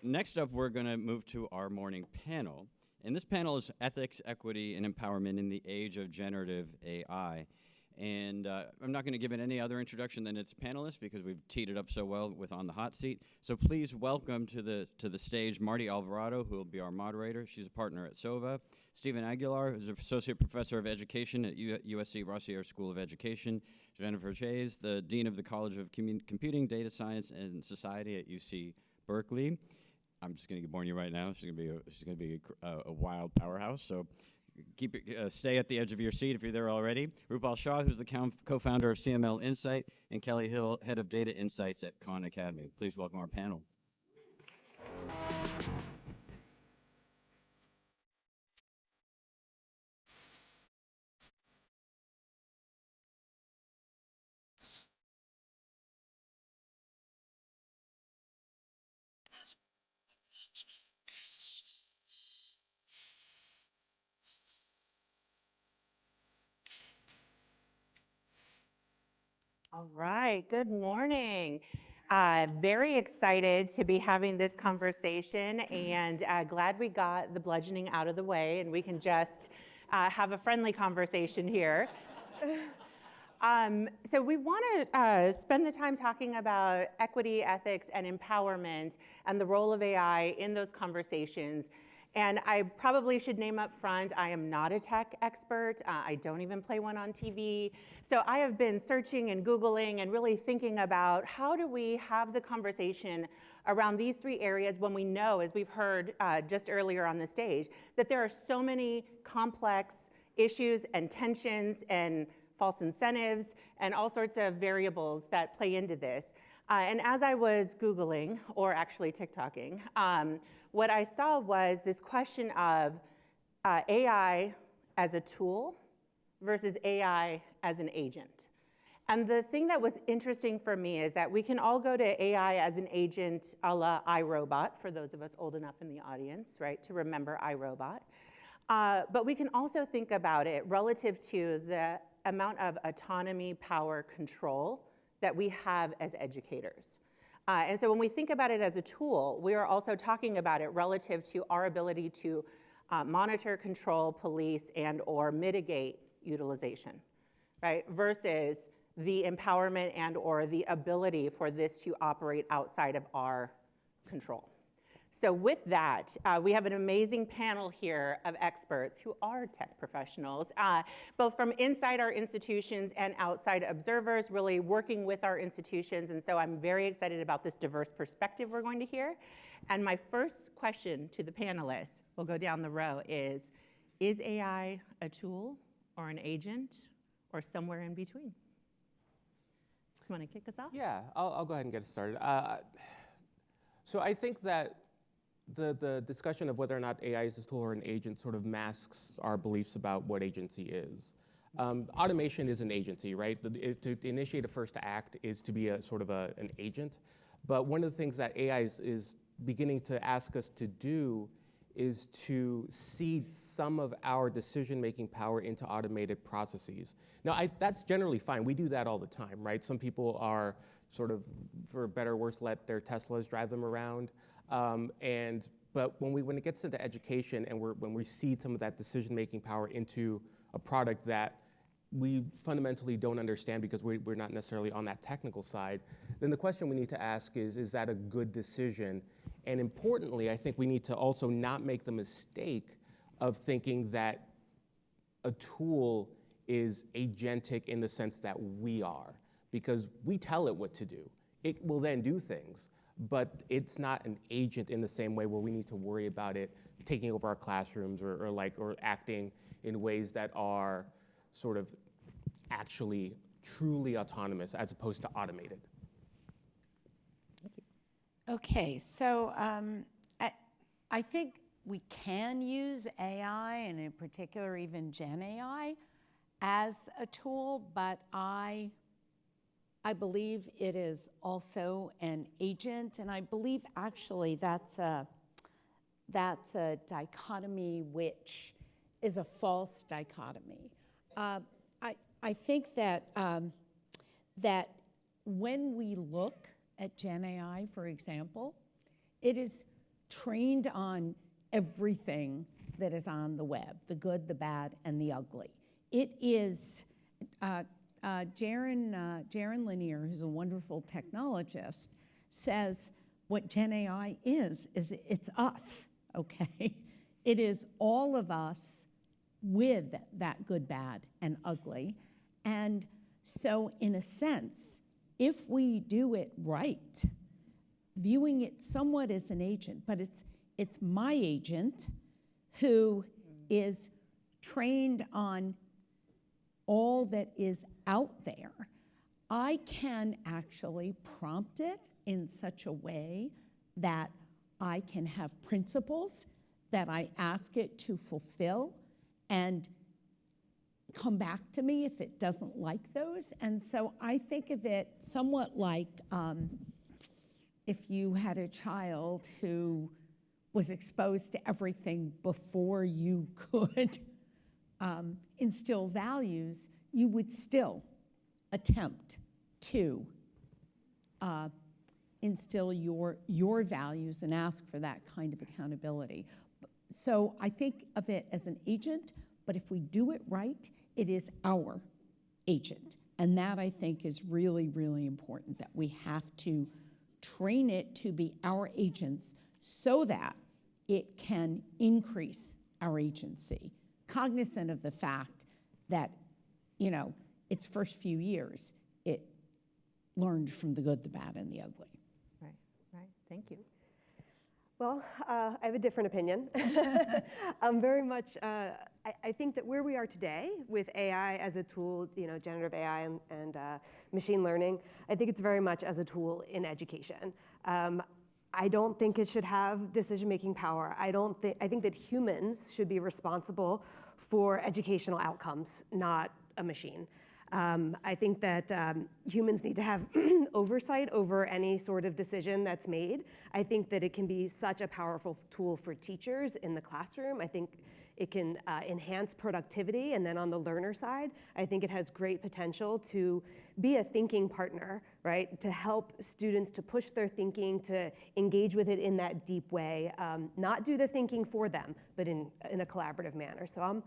next up, we're going to move to our morning panel. And this panel is Ethics, Equity, and Empowerment in the Age of Generative AI. And I'm not going to give it any other introduction than its panelists because we've teed it up so well with On the Hot Seat. So please welcome to the stage Marty Alvarardo, who will be our moderator. She's a partner at SOVA. Stephen Aguilar, who's an associate professor of education at USC Rossier School of Education. Jennifer Chayes, the dean of the College of Computing, Data Science, and Society at UC Berkeley. I'm just going to warn you right now. She's going to be a wild powerhouse. So stay at the edge of your seat if you're there already. Rupal Shah, who's the co-founder of CML Insight, and Kelli Hill, head of data insights at Khan Academy. Please welcome our panel. All right, good morning. Very excited to be having this conversation and glad we got the bludgeoning out of the way and we can just have a friendly conversation here. So we want to spend the time talking about equity, ethics, and empowerment and the role of AI in those conversations. And I probably should name up front, I am not a tech expert. I don't even play one on TV. So I have been searching and Googling and really thinking about how do we have the conversation around these three areas when we know, as we've heard just earlier on the stage, that there are so many complex issues and tensions and false incentives and all sorts of variables that play into this. And as I was Googling, or actually TikToking, what I saw was this question of AI as a tool versus AI as an agent. And the thing that was interesting for me is that we can all go to AI as an agent a la iRobot, for those of us old enough in the audience, right, to remember iRobot. But we can also think about it relative to the amount of autonomy, power, control that we have as educators. And so when we think about it as a tool, we are also talking about it relative to our ability to monitor, control, police, and or mitigate utilization, right? Versus the empowerment and or the ability for this to operate outside of our control. So with that, we have an amazing panel here of experts who are tech professionals, both from inside our institutions and outside observers, really working with our institutions. And so I'm very excited about this diverse perspective we're going to hear. And my first question to the panelists, we'll go down the row, is AI a tool or an agent or somewhere in between? You want to kick us off? Yeah, I'll go ahead and get us started. So I think that the discussion of whether or not AI is a tool or an agent sort of masks our beliefs about what agency is. Automation is an agency, right? To initiate a first act is to be a sort of an agent. But one of the things that AI is beginning to ask us to do is to cede some of our decision-making power into automated processes. Now, that's generally fine. We do that all the time, right? Some people are sort of, for better or worse, let their Teslas drive them around. But when it gets into education and when we cede some of that decision-making power into a product that we fundamentally don't understand because we're not necessarily on that technical side, then the question we need to ask is that a good decision? And importantly, I think we need to also not make the mistake of thinking that a tool is agentic in the sense that we are, because we tell it what to do. It will then do things, but it's not an agent in the same way where we need to worry about it taking over our classrooms or acting in ways that are sort of actually truly autonomous as opposed to automated. Thank you. Okay, so I think we can use AI, and in particular even Gen AI, as a tool, but I believe it is also an agent, and I believe actually that's a dichotomy which is a false dichotomy. I think that that when we look at Gen AI, for example, it is trained on everything that is on the web, the good, the bad, and the ugly. It is, Jaron Lanier, who's a wonderful technologist, says what Gen AI is it's us, okay? It is all of us with that good, bad, and ugly. And so in a sense, if we do it right, viewing it somewhat as an agent, but it's my agent who is trained on all that is out there, I can actually prompt it in such a way that I can have principles that I ask it to fulfill and come back to me if it doesn't like those. And so I think of it somewhat like if you had a child who was exposed to everything before you could instill values, you would still attempt to instill your values and ask for that kind of accountability. So I think of it as an agent, but if we do it right, it is our agent. And that, I think, is really, really important, that we have to train it to be our agents so that it can increase our agency, cognizant of the fact that, its first few years, it learned from the good, the bad, and the ugly. Right. Thank you. Well, I have a different opinion. I'm very much, I think that where we are today with AI as a tool, generative AI and machine learning, I think it's very much as a tool in education. I don't think it should have decision-making power. I think that humans should be responsible for educational outcomes, not a machine. I think that humans need to have oversight over any sort of decision that's made. I think that it can be such a powerful tool for teachers in the classroom. I think it can enhance productivity. And then on the learner side, I think it has great potential to be a thinking partner, right? To help students to push their thinking, to engage with it in that deep way, not do the thinking for them, but in a collaborative manner. So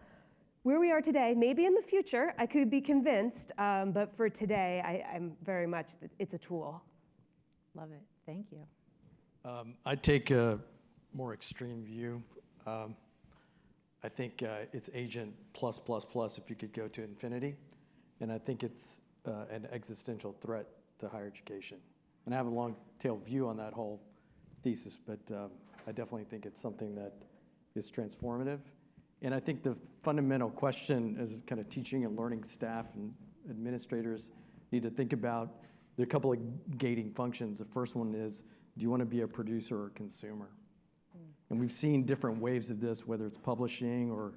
where we are today, maybe in the future, I could be convinced, but for today, I'm very much, it's a tool. Love it. Thank you. I take a more extreme view. I think it's agent plus if you could go to infinity. And I think it's an existential threat to higher education. And I have a long tail view on that whole thesis, but I definitely think it's something that is transformative. And I think the fundamental question as kind of teaching and learning staff and administrators need to think about, there are a couple of gating functions. The first one is, do you want to be a producer or a consumer? And we've seen different waves of this, whether it's publishing or,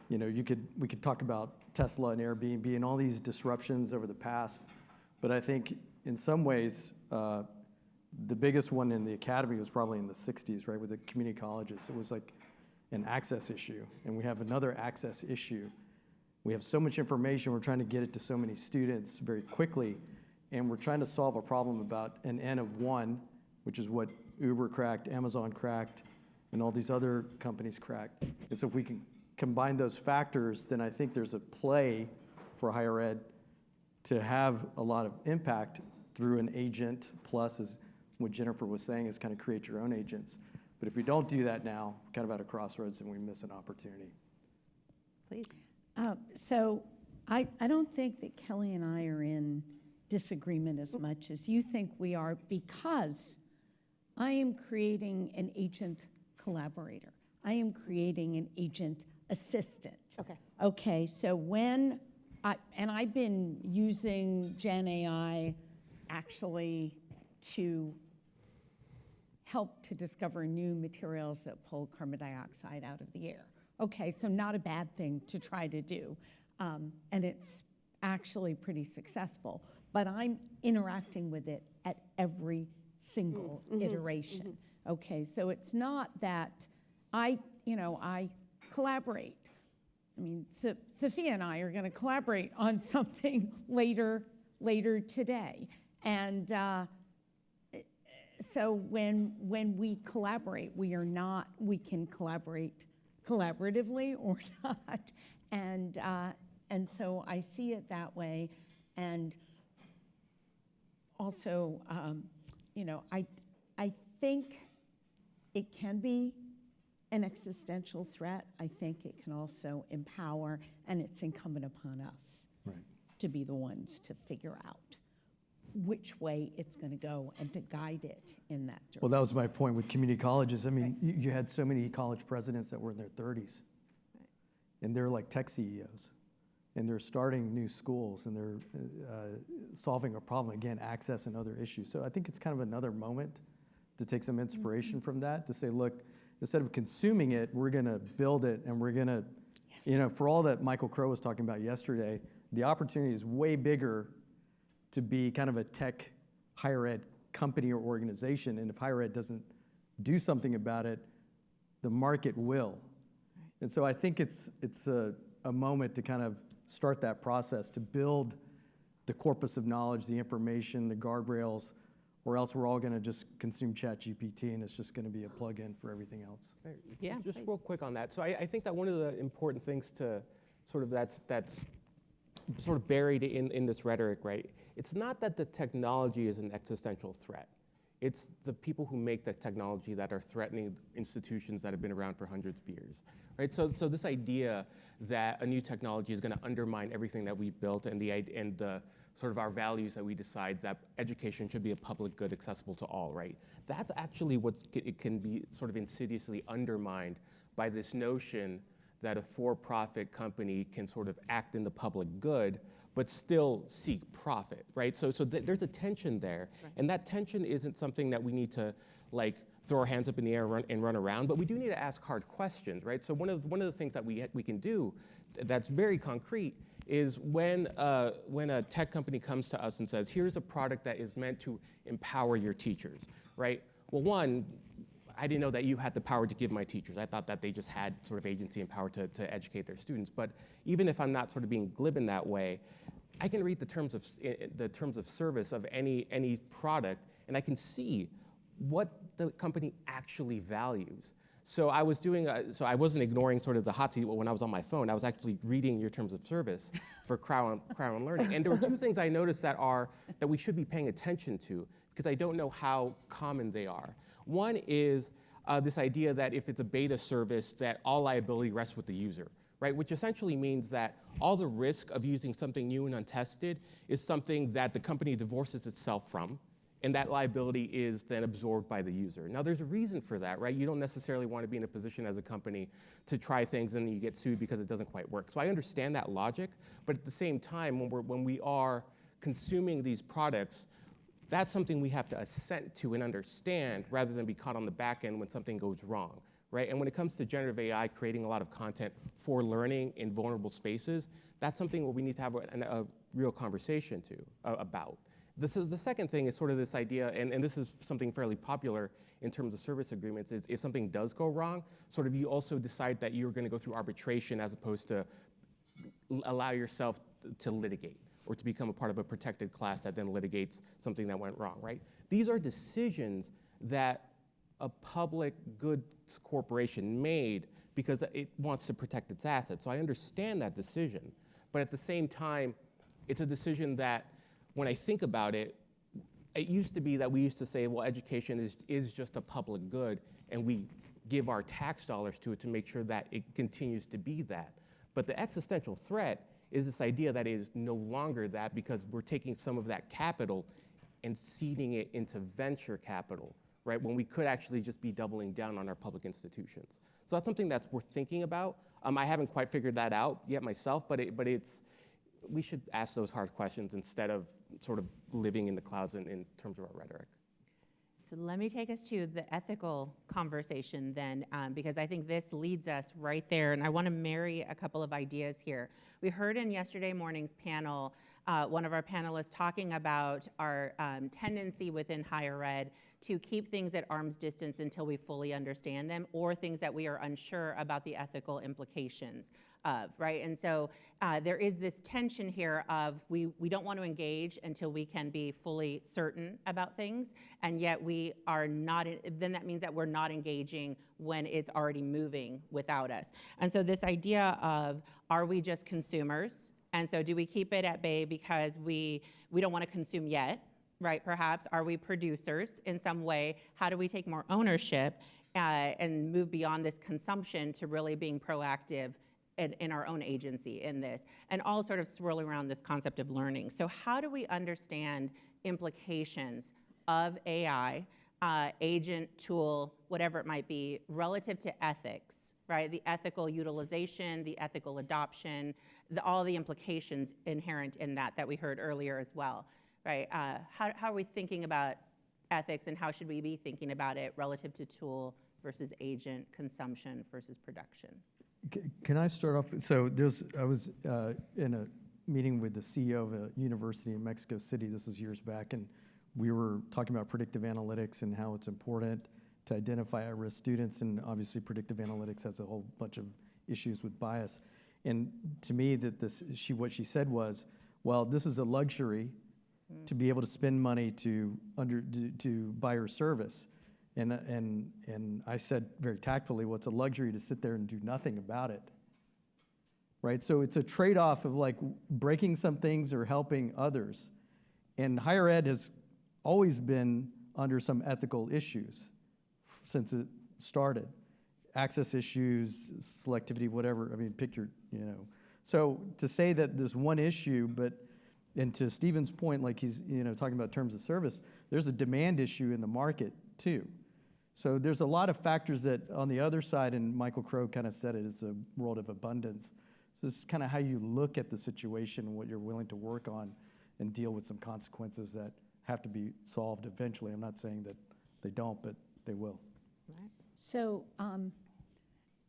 we could talk about Tesla and Airbnb and all these disruptions over the past. But I think in some ways, the biggest one in the academy was probably in the 60s, right, with the community colleges. It was like an access issue, and we have another access issue. We have so much information, we're trying to get it to so many students very quickly, and we're trying to solve a problem about an N of one, which is what Uber cracked, Amazon cracked, and all these other companies cracked. And so if we can combine those factors, then I think there's a play for higher ed to have a lot of impact through an agent, plus, as what Jennifer was saying, is kind of create your own agents. But if we don't do that now, kind of at a crossroads, then we miss an opportunity. Please. So I don't think that Kelly and I are in disagreement as much as you think we are, because I am creating an agent collaborator. I am creating an agent assistant. Okay, so when I've been using Gen AI actually to help to discover new materials that pull carbon dioxide out of the air. Okay, so not a bad thing to try to do. And it's actually pretty successcill. But I'm interacting with it at every single iteration. Okay, so it's not that I collaborate. I mean, Sophia and I are going to collaborate on something later today. And So when we collaborate, we can collaborate collaboratively or not. And so I see it that way. And also, I think it can be an existential threat. I think it can also empower, and it's incumbent upon us to be the ones to figure out which way it's going to go and to guide it in that direction. Well, that was my point with community colleges. I mean, you had so many college presidents that were in their 30s, and they're like tech CEOs, and they're starting new schools, and they're solving a problem, again, access and other issues. So I think it's kind of another moment to take some inspiration from that, to say, look, instead of consuming it, we're going to build it, and we're going to, for all that Michael Crow was talking about yesterday, the opportunity is way bigger to be kind of a tech higher ed company or organization, and if higher ed doesn't do something about it, the market will. And so I think it's a moment to kind of start that process, to build the corpus of knowledge, the information, the guardrails, or else we're all going to just consume ChatGPT, and it's just going to be a plug-in for everything else. Yeah, just please. real quick on that. So I think that one of the important things to sort of that's sort of buried in this rhetoric, right? It's not that the technology is an existential threat. It's the people who make the technology that are threatening institutions that have been around for hundreds of years, right? So this idea that a new technology is going to undermine everything that we've built and the sort of our values that we decide that education should be a public good accessible to all, right? That's actually it can be sort of insidiously undermined by this notion that a for-profit company can sort of act in the public good, but still seek profit, right? So there's a tension there, and that tension isn't something that we need to like throw our hands up in the air and run around, but we do need to ask hard questions, right? So one of the things that we can do that's very concrete is when a tech company comes to us and says, here's a product that is meant to empower your teachers, right? Well, one, I didn't know that you had the power to give my teachers. I thought that they just had sort of agency and power to educate their students. But even if I'm not sort of being glib in that way, I can read the terms of service of any product, and I can see what the company actually values. So I was so I wasn't ignoring sort of the hot seat when I was on my phone. I was actually reading your terms of service for Crown Learning. And there were two things I noticed that we should be paying attention to, because I don't know how common they are. One is this idea that if it's a beta service, that all liability rests with the user, right? Which essentially means that all the risk of using something new and untested is something that the company divorces itself from, and that liability is then absorbed by the user. Now, there's a reason for that, right? You don't necessarily want to be in a position as a company to try things and then you get sued because it doesn't quite work. So I understand that logic, but at the same time, when we are consuming these products, that's something we have to assent to and understand rather than be caught on the back end when something goes wrong, right? And when it comes to generative AI creating a lot of content for learning in vulnerable spaces, that's something where we need to have a real conversation about. The second thing is sort of this idea, and this is something fairly popular in terms of service agreements, is if something does go wrong, sort of you also decide that you're going to go through arbitration as opposed to allow yourself to litigate, or to become a part of a protected class that then litigates something that went wrong, right? These are decisions that a public goods corporation made because it wants to protect its assets. So I understand that decision, but at the same time, it's a decision that when I think about it, it used to be that we used to say, well, education is just a public good, and we give our tax dollars to it to make sure that it continues to be that. But the existential threat is this idea that it is no longer that, because we're taking some of that capital and seeding it into venture capital, right? When we could actually just be doubling down on our public institutions. So that's something that's worth thinking about. I haven't quite figured that out yet myself, but we should ask those hard questions instead of sort of living in the clouds in terms of our rhetoric. So let me take us to the ethical conversation then, because I think this leads us right there, and I want to marry a couple of ideas here. We heard in yesterday morning's panel one of our panelists talking about our tendency within higher ed to keep things at arm's distance until we fully understand them, or things that we are unsure about the ethical implications of, right? And so there is this tension here of we don't want to engage until we can be fully certain about things, and yet we are not, then that means that we're not engaging when it's already moving without us. And so this idea of, are we just consumers? And so do we keep it at bay because we don't want to consume yet, right? Perhaps, are we producers in some way? How do we take more ownership and move beyond this consumption to really being proactive in our own agency in this? And all sort of swirling around this concept of learning. So how do we understand implications of AI, agent, tool, whatever it might be, relative to ethics, right? The ethical utilization, the ethical adoption, all the implications inherent in that we heard earlier as well, right? How are we thinking about ethics, and how should we be thinking about it relative to tool versus agent, consumption versus production? Can I start off? So I was in a meeting with the CEO of a university in Mexico City. This was years back, and we were talking about predictive analytics and how it's important to identify at-risk students, and obviously predictive analytics has a whole bunch of issues with bias. And to me, what she said was, well, this is a luxury to be able to spend money to buy her service. And I said very tactfully, well, it's a luxury to sit there and do nothing about it, right? So it's a trade-off of like breaking some things or helping others. And higher ed has always been under some ethical issues since it started. Access issues, selectivity, whatever, I mean, pick your, So to say that there's one issue, and to Stephen's point, like he's, talking about terms of service, there's a demand issue in the market too. So there's a lot of factors that on the other side, and Michael Crow kind of said it, it's a world of abundance. So this is kind of how you look at the situation and what you're willing to work on and deal with some consequences that have to be solved eventually. I'm not saying that they don't, but they will. Right. So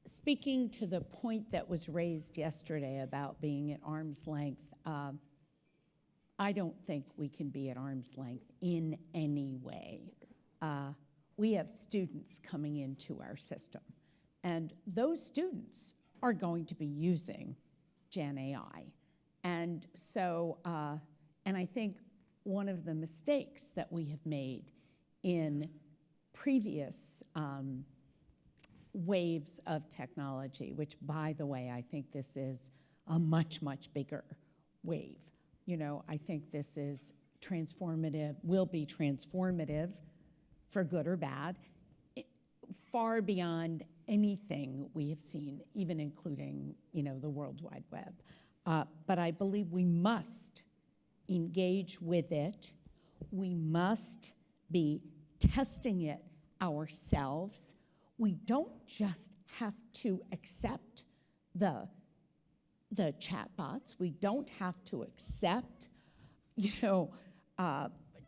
speaking to the point that was raised yesterday about being at arm's length, I don't think we can be at arm's length in any way. We have students coming into our system, and those students are going to be using Gen AI. And so, and I think one of the mistakes that we have made in previous waves of technology, which, by the way, I think this is a much, much bigger wave. I think this is transformative, will be transformative for good or bad, far beyond anything we have seen, even including, the World Wide Web. But I believe we must engage with it. We must be testing it ourselves. We don't just have to accept the chatbots. We don't have to accept,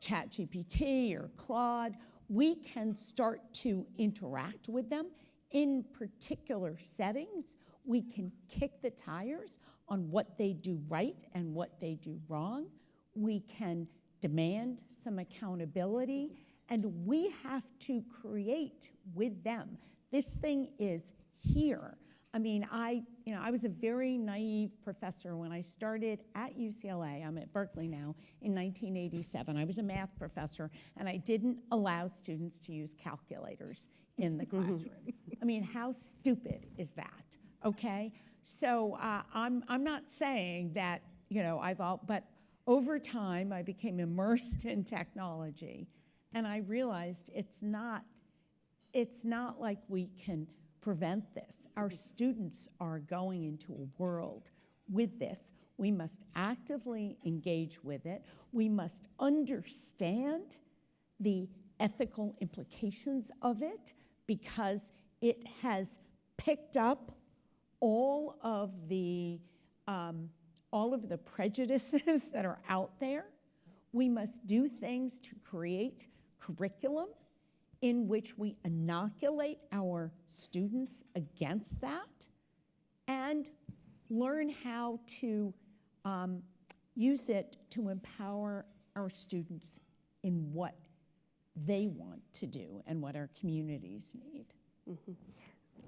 ChatGPT or Claude. We can start to interact with them in particular settings. We can kick the tires on what they do right and what they do wrong. We can demand some accountability, and we have to create with them. This thing is here. I mean, I was a very naive professor when I started at UCLA. I'm at Berkeley now, in 1987. I was a math professor, and I didn't allow students to use calculators in the classroom. I mean, how stupid is that, okay? So I'm not saying that, but over time, I became immersed in technology, and I realized it's not like we can prevent this. Our students are going into a world with this. We must actively engage with it. We must understand the ethical implications of it, because it has picked up all of the prejudices that are out there. We must do things to create curriculum in which we inoculate our students against that and learn how to use it to empower our students in what they want to do and what our communities need.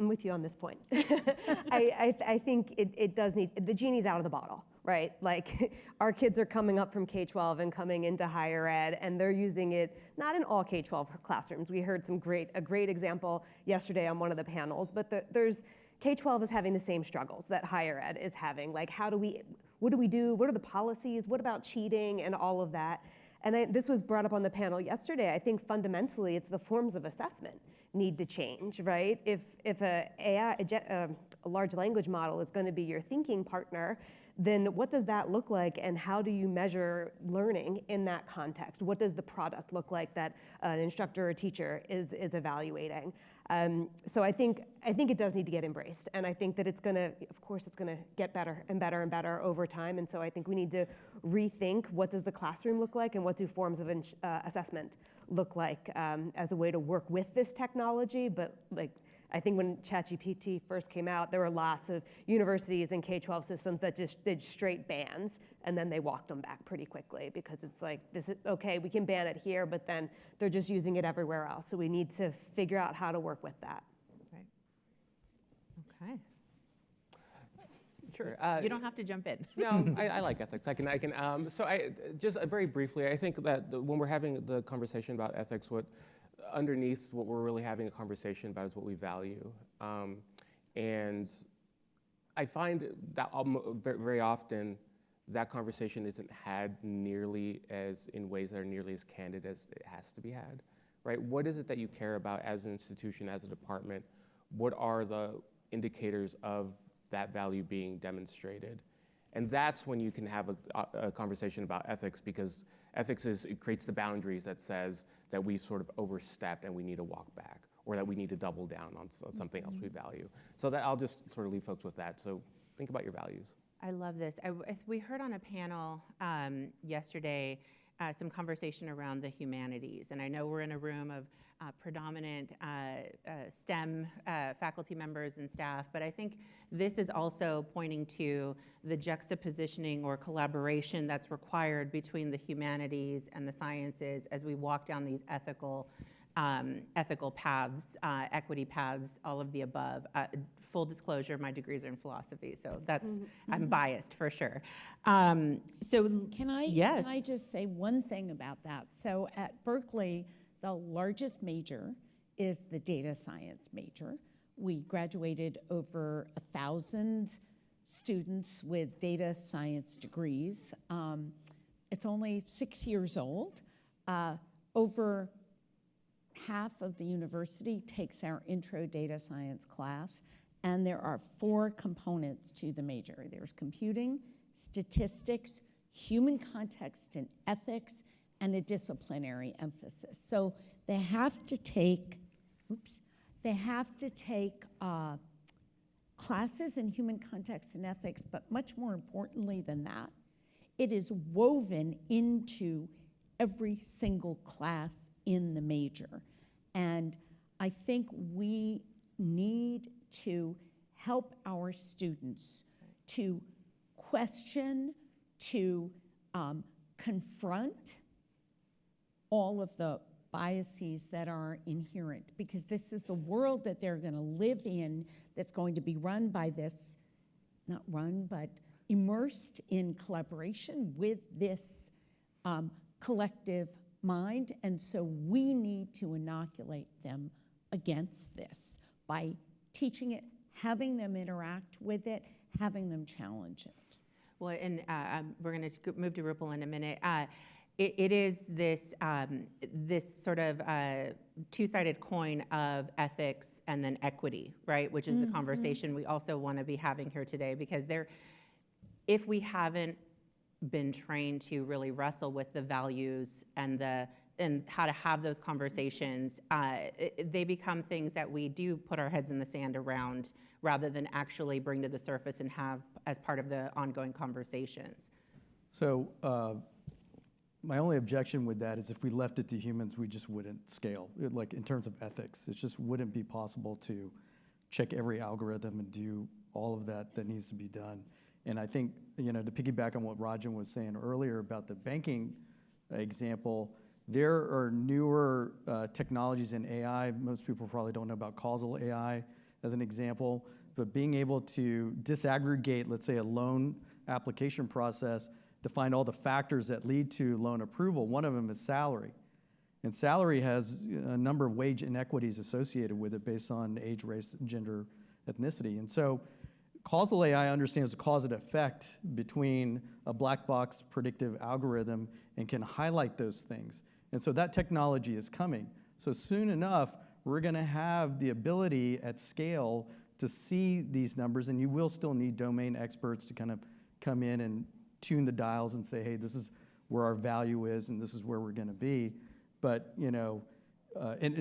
I'm with you on this point. I think it does need, the genie's out of the bottle, right? Like, our kids are coming up from K-12 and coming into higher ed, and they're using it not in all K-12 classrooms. We heard a great example yesterday on one of the panels, but there's K-12 is having the same struggles that higher ed is having. Like, what do we do? What are the policies? What about cheating and all of that? And this was brought up on the panel yesterday. I think fundamentally it's the forms of assessment need to change, right? If a large language model is going to be your thinking partner, then what does that look like, and how do you measure learning in that context? What does the product look like that an instructor or teacher is evaluating? So I think it does need to get embraced, and I think that it's going to get better and better and better over time. And so I think we need to rethink, what does the classroom look like, and what do forms of assessment look like as a way to work with this technology. But like, I think when ChatGPT first came out, there were lots of universities and K-12 systems that just did straight bans, and then they walked them back pretty quickly, because it's like, this is okay, we can ban it here, but then they're just using it everywhere else. So we need to figure out how to work with that. Right. Okay. Sure. You don't have to jump in. No, I like ethics. So just very briefly, I think that when we're having the conversation about ethics, underneath what we're really having a conversation about is what we value. And I find that very often that conversation isn't had nearly in ways that are nearly as candid as it has to be had, right? What is it that you care about as an institution, as a department? What are the indicators of that value being demonstrated? And that's when you can have a conversation about ethics, because ethics it creates the boundaries that says that we've sort of overstepped and we need to walk back, or that we need to double down on something else we value. So that I'll just sort of leave folks with that. So think about your values. I love this. We heard on a panel yesterday some conversation around the humanities, and I know we're in a room of predominant STEM faculty members and staff, but I think this is also pointing to the juxtapositioning or collaboration that's required between the humanities and the sciences as we walk down these ethical paths, equity paths, all of the above. Full disclosure, my degrees are in philosophy, so that's, I'm biased for sure. So Can I just say one thing about that? So at Berkeley, the largest major is the data science major. We graduated over 1,000 students with data science degrees. It's only 6 years old. Over half of the university takes our intro data science class, and there are 4 components to the major. There's computing, statistics, human context and ethics, and a disciplinary emphasis. So they have to take, classes in human context and ethics, but much more importantly than that, it is woven into every single class in the major. And I think we need to help our students to question, to confront all of the biases that are inherent, because this is the world that they're going to live in, that's going to be run by this, not run, but immersed in collaboration with this collective mind. And so we need to inoculate them against this by teaching it, having them interact with it, having them challenge it. Well, and we're going to move to Rupal in a minute. It is this sort of two-sided coin of ethics and then equity, right? Which is the conversation we also want to be having here today, because if we haven't been trained to really wrestle with the values and how to have those conversations, they become things that we do put our heads in the sand around, rather than actually bring to the surface and have as part of the ongoing conversations. So my only objection with that is if we left it to humans, we just wouldn't scale. Like in terms of ethics, it just wouldn't be possible to check every algorithm and do all of that needs to be done. And I think, to piggyback on what Rajan was saying earlier about the banking example, there are newer technologies in AI. Most people probably don't know about causal AI as an example, but being able to disaggregate, let's say, a loan application process to find all the factors that lead to loan approval. One of them is salary. And salary has a number of wage inequities associated with it based on age, race, gender, ethnicity. And so causal AI understands the cause and effect between a black box predictive algorithm and can highlight those things. And so that technology is coming. So soon enough, we're going to have the ability at scale to see these numbers, and you will still need domain experts to kind of come in and tune the dials and say, hey, this is where our value is and this is where we're going to be. But,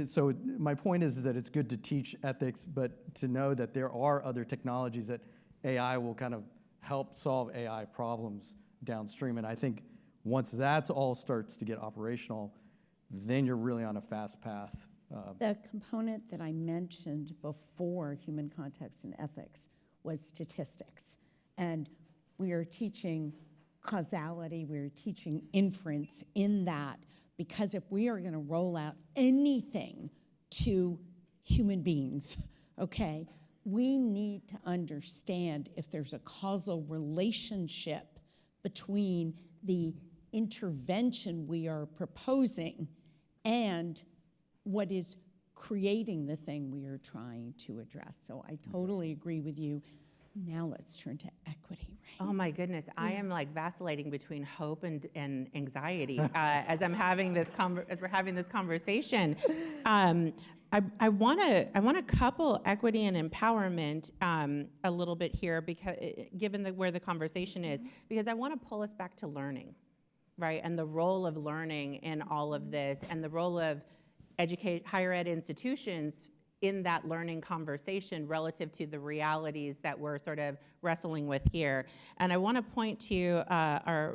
so my point is that it's good to teach ethics, but to know that there are other technologies that AI will kind of help solve AI problems downstream. And I think once that's all starts to get operational, then you're really on a fast path. The component that I mentioned before human context and ethics was statistics. And we are teaching causality, we are teaching inference in that, because if we are going to roll out anything to human beings, okay, we need to understand if there's a causal relationship between the intervention we are proposing and what is creating the thing we are trying to address. So I totally agree with you. Now let's turn to equity, right? Oh my goodness, I am like vacillating between hope and anxiety as we're having this conversation. I want to couple equity and empowerment a little bit here, because given where the conversation is, because I want to pull us back to learning, right? And the role of learning in all of this, and the role of higher ed institutions in that learning conversation relative to the realities that we're sort of wrestling with here. And I want to point to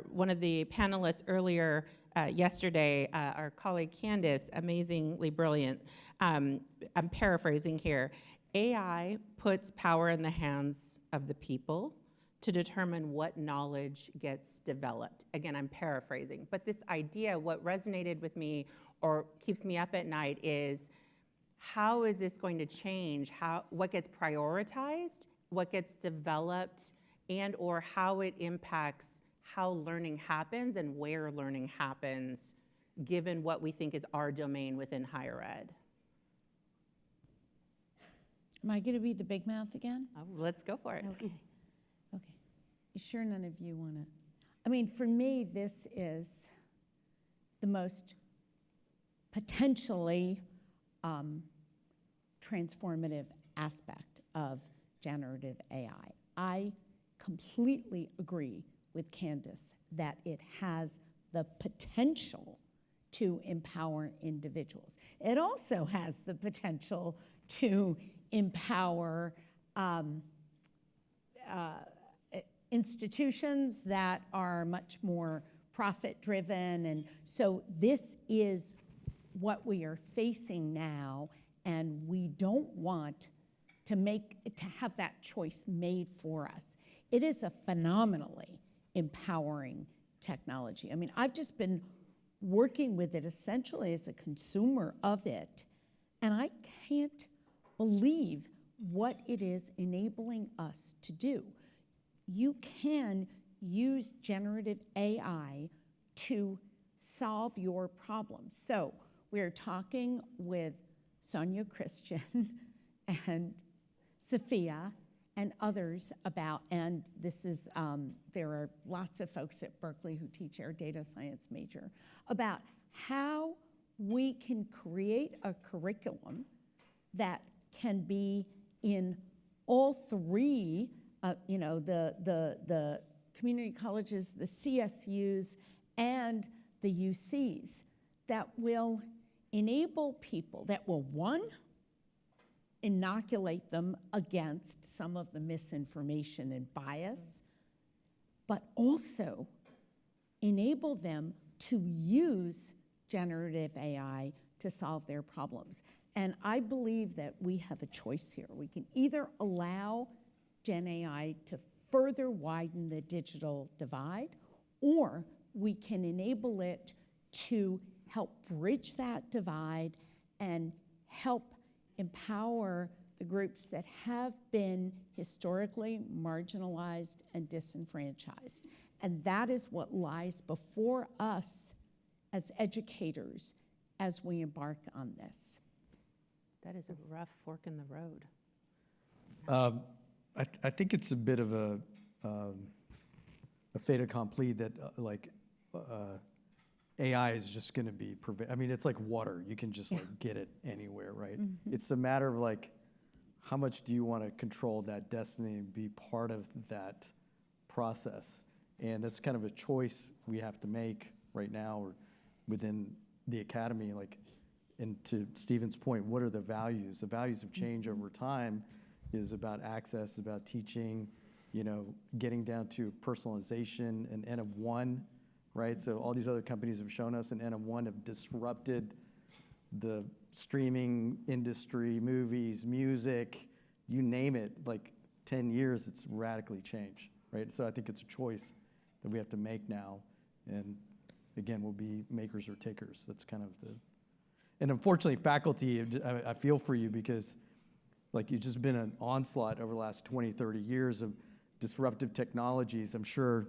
one of the panelists earlier yesterday, our colleague Candace, amazingly brilliant. I'm paraphrasing here. AI puts power in the hands of the people to determine what knowledge gets developed. Again, I'm paraphrasing, but this idea, what resonated with me or keeps me up at night is, how is this going to change what gets prioritized, what gets developed, and or how it impacts how learning happens and where learning happens, given what we think is our domain within higher ed? Am I going to be the big mouth again? Oh, let's go for it. Okay. You sure none of you want to? I mean, for me, this is the most potentially transformative aspect of generative AI. I completely agree with Candace that it has the potential to empower individuals. It also has the potential to empower institutions that are much more profit-driven. And so this is what we are facing now, and we don't want to have that choice made for us. It is a phenomenally empowering technology. I mean, I've just been working with it essentially as a consumer of it, and I can't believe what it is enabling us to do. You can use generative AI to solve your problems. So we're talking with Sonia Christian and Sophia and others about, and this is, there are lots of folks at Berkeley who teach our data science major, about how we can create a curriculum that can be in all three, the community colleges, the CSUs, and the UCs, that will enable people, that will, one, inoculate them against some of the misinformation and bias, but also enable them to use generative AI to solve their problems. And I believe that we have a choice here. We can either allow Gen AI to further widen the digital divide, or we can enable it to help bridge that divide and help empower the groups that have been historically marginalized and disenfranchised. And that is what lies before us as educators as we embark on this. That is a rough fork in the road. I think it's a bit of a fait accompli that AI is just going to be, I mean, it's like water. You can just like get it anywhere, right? Mm-hmm. It's a matter of like, how much do you want to control that destiny and be part of that process? And that's kind of a choice we have to make right now or within the academy. Like, and to Stephen's point, what are the values? The values of change over time is about access, about teaching, you know, getting down to personalization, an N of one, right? So all these other companies have shown us an N of one have disrupted the streaming industry, movies, music, you name it, like 10 years, it's radically changed, right? So I think it's a choice that we have to make now. And again, we'll be makers or takers. That's kind of the, and unfortunately, faculty, I feel for you because like it's just been an onslaught over the last 20, 30 years of disruptive technologies. I'm sure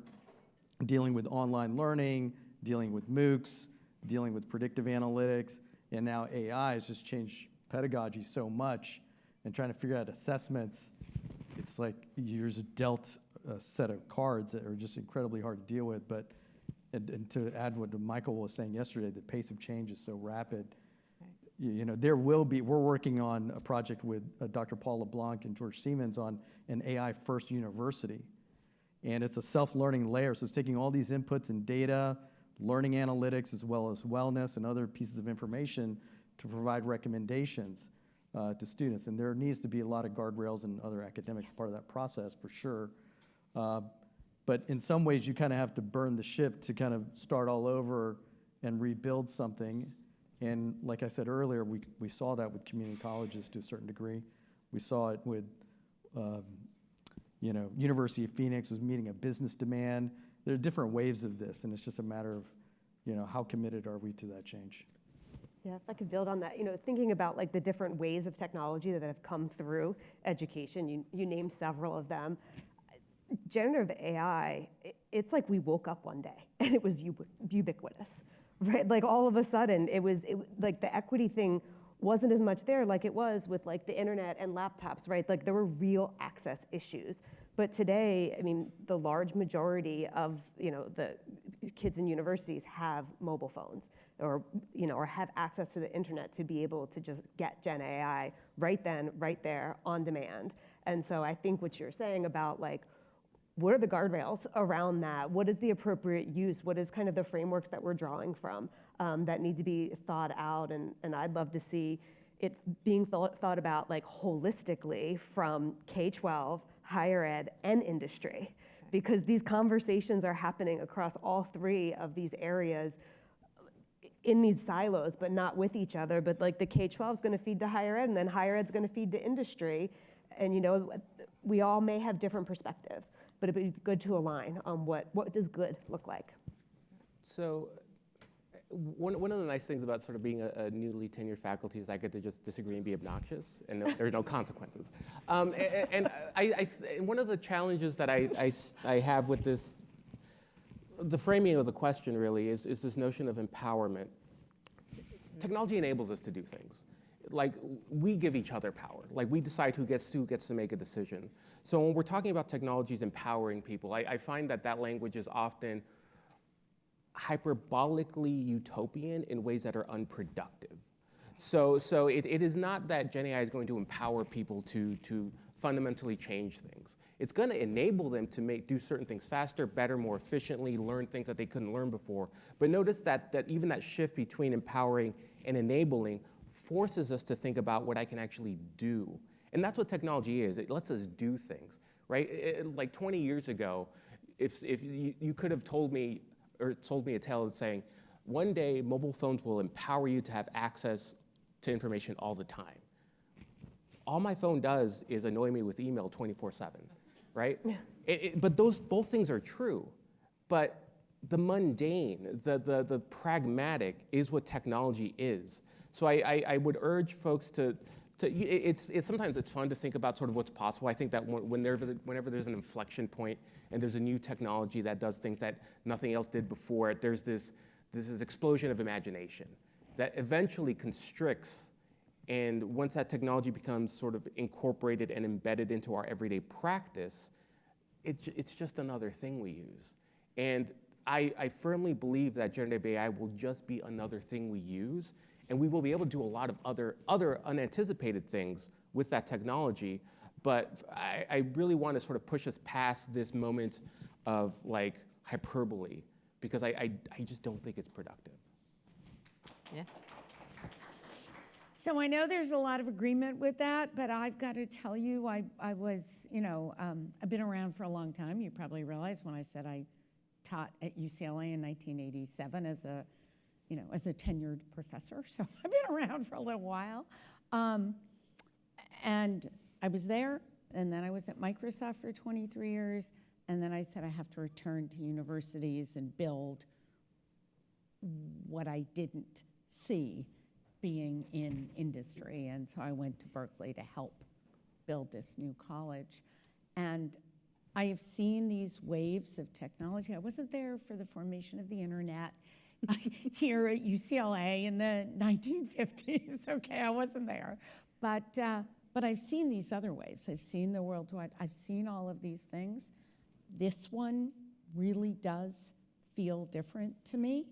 dealing with online learning, dealing with MOOCs, dealing with predictive analytics, and now AI has just changed pedagogy so much, and trying to figure out assessments, it's like you're just dealt a set of cards that are just incredibly hard to deal with. But, and to add what Michael was saying yesterday, the pace of change is so rapid. You know, there will be, we're working on a project with Dr. Paul LeBlanc and George Siemens on an AI-first university. And it's a self-learning layer, so it's taking all these inputs and data, learning analytics, as well as wellness and other pieces of information to provide recommendations to students. And there needs to be a lot of guardrails and other academics part of that process for sure. But in some ways, you kind of have to burn the ship to kind of start all over and rebuild something. And like I said earlier, we saw that with community colleges to a certain degree. We saw it with, you know, University of Phoenix was meeting a business demand. There are different waves of this, and it's just a matter of, you know, how committed are we to that change? Yeah, if I could build on that, you know, thinking about like the different ways of technology that have come through education, you named several of them. Generative AI, it's like we woke up one day and it was ubiquitous, right? Like all of a sudden it was like the equity thing wasn't as much there like it was with like the internet and laptops, right? Like there were real access issues. But today, I mean, the large majority of, you know, the kids in universities have mobile phones or, you know, or have access to the internet to be able to just get Gen AI right then, right there, on demand. And so I think what you're saying about like, what are the guardrails around that? What is the appropriate use? What is kind of the frameworks that we're drawing from that need to be thought out? And I'd love to see it being thought about like holistically from K-12, higher ed, and industry, because these conversations are happening across all three of these areas in these silos, but not with each other. But like the K-12 is going to feed to higher ed, and then higher ed is going to feed to industry. And you know, we all may have different perspective, but it'd be good to align on what does good look like. So one of the nice things about sort of being a newly tenured faculty is I get to just disagree and be obnoxious, and there are no consequences. And one of the challenges that I have with this, the framing of the question really is this notion of empowerment. Technology enables us to do things. Like we give each other power. Like we decide who gets to make a decision. So when we're talking about technologies empowering people, I find that language is often hyperbolically utopian in ways that are unproductive. So it is not that Gen AI is going to empower people to fundamentally change things. It's going to enable them to do certain things faster, better, more efficiently, learn things that they couldn't learn before. But notice that even that shift between empowering and enabling forces us to think about what I can actually do. And that's what technology is. It lets us do things, right? Like 20 years ago, if you could have told me or told me a tale saying, one day mobile phones will empower you to have access to information all the time. All my phone does is annoy me with email 24/7, right? But both things are true. But the mundane, the pragmatic is what technology is. So I would urge folks sometimes it's fun to think about sort of what's possible. I think that whenever there's an inflection point and there's a new technology that does things that nothing else did before it, there's this explosion of imagination that eventually constricts. And once that technology becomes sort of incorporated and embedded into our everyday practice, it's just another thing we use. And I firmly believe that generative AI will just be another thing we use, and we will be able to do a lot of other unanticipated things with that technology. But I really want to sort of push us past this moment of like hyperbole, because I just don't think it's productive. Yeah. So I know there's a lot of agreement with that, but I've got to tell you, I was, I've been around for a long time. You probably realize when I said I taught at UCLA in 1987 as a tenured professor. So I've been around for a little while. And I was there, and then I was at Microsoft for 23 years, and then I said I have to return to universities and build what I didn't see being in industry. And so I went to Berkeley to help build this new college. And I have seen these waves of technology. I wasn't there for the formation of the internet here at UCLA in the 1950s. Okay, I wasn't there. But I've seen these other waves. I've seen the worldwide. I've seen all of these things. This one really does feel different to me.